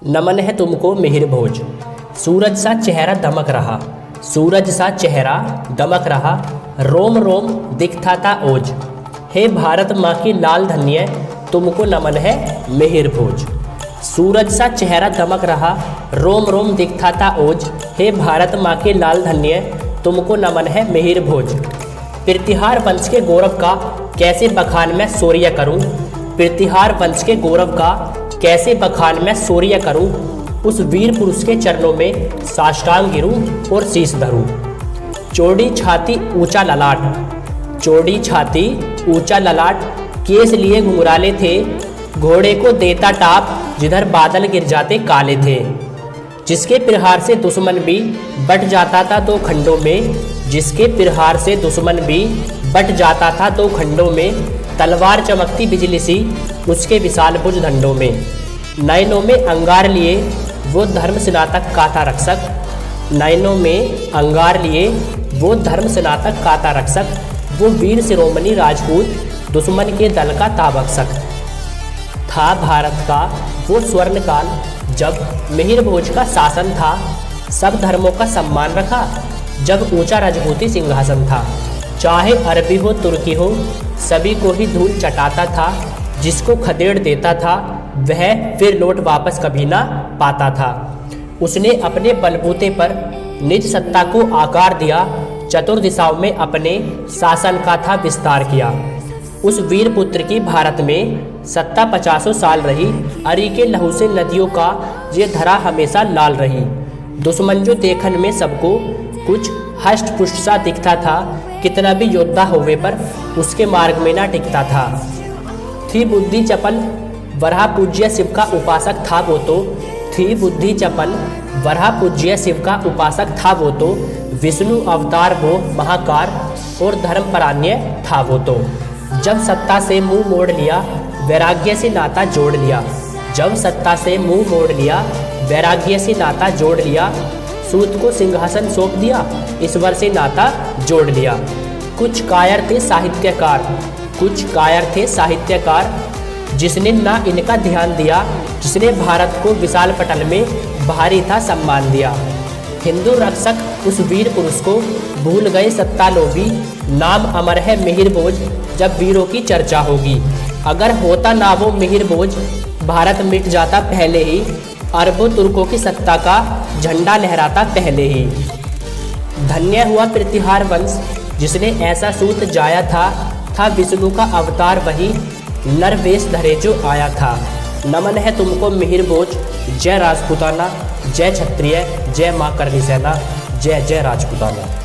नमन है तुमको मिहिर भोज। सूरज सा चेहरा दमक रहा, सूरज सा चेहरा दमक रहा, रोम रोम दिखता था ओज। हे भारत माँ की लाल धन्य, तुमको नमन है मिहिर भोज। सूरज सा चेहरा दमक रहा, रोम रोम दिखता था ओज। हे भारत माँ की लाल धन्य, तुमको नमन है मिहिर भोज। प्रतिहार वंश के गौरव का कैसे बखान मैं शौर्य करूं, प्रतिहार वंश के गौरव का कैसे बखान मैं शौर्य करूं। उस वीर पुरुष के चरणों में साष्टांग गिरूं और शीश धरूं। चौड़ी छाती ऊंचा ललाट, चौड़ी छाती ऊंचा ललाट, केस लिए घुंघराले थे, घोड़े को देता टाप जिधर बादल गिर जाते काले थे। जिसके प्रहार से दुश्मन भी बट जाता था दो खंडों में, जिसके प्रहार से दुश्मन भी बट जाता था दो खंडों में। तलवार चमकती बिजली सी उसके विशाल भुज दंडों में। नयनों में अंगार लिए वो धर्म स्नातक काता रक्षक, नयनों में अंगार लिए वो धर्म स्नातक काता रक्षक। वो वीर शिरोमणि राजपूत दुश्मन के दल का ताबक्षक था। भारत का वो स्वर्ण काल जब मिहिर भोज का शासन था, सब धर्मों का सम्मान रखा, जब ऊंचा राजपूती सिंहासन था। चाहे अरबी हो तुर्की हो, सभी को ही धूल चटाता था। जिसको खदेड़ देता था वह फिर लौट वापस कभी ना पाता था। उसने अपने बलबूते पर निज सत्ता को आकार दिया, चतुर दिशाओं में अपने शासन का था विस्तार किया। उस वीर पुत्र की भारत में सत्ता 50 साल रही, अरी के लहू से नदियों का ये धरा हमेशा लाल रही। दुश्मन जो देखन में सबको कुछ हष्ट पुष्ट सा दिखता था, कितना भी योद्धा होवे पर उसके मार्ग में ना टिकता था। थी बुद्धि चपल वराह पूज्य शिव का उपासक था वो तो, थी बुद्धि चपल वराह पूज्य शिव का उपासक था वो तो। विष्णु अवतार वो महाकार और धर्मपरान्य था वो तो। जब सत्ता से मुंह मोड़ लिया वैराग्य से नाता जोड़ लिया, जब सत्ता से मुंह मोड़ लिया वैराग्य से नाता जोड़ लिया। सूत को सिंहासन सौंप दिया, ईश्वर से नाता जोड़ लिया। कुछ कायर थे साहित्यकार, कुछ कायर थे साहित्यकार, जिसने ना इनका ध्यान दिया, जिसने भारत को विशाल पटल में भारी था सम्मान दिया। हिंदू रक्षक उस वीर पुरुष को भूल गए सत्ता लोभी, नाम अमर है मिहिर भोज जब वीरों की चर्चा होगी। अगर होता ना वो मिहिर भोज, भारत मिट जाता पहले ही, अरबों तुर्कों की सत्ता का झंडा लहराता पहले ही। धन्य हुआ प्रतिहार वंश जिसने ऐसा सूत जाया था विष्णु का अवतार वही, नरवेश धरे जो आया था। नमन है तुमको मिहिर भोज, जय राजपूताना, जय क्षत्रिय, जय माँ करणी सेना, जय जय राजपूताना।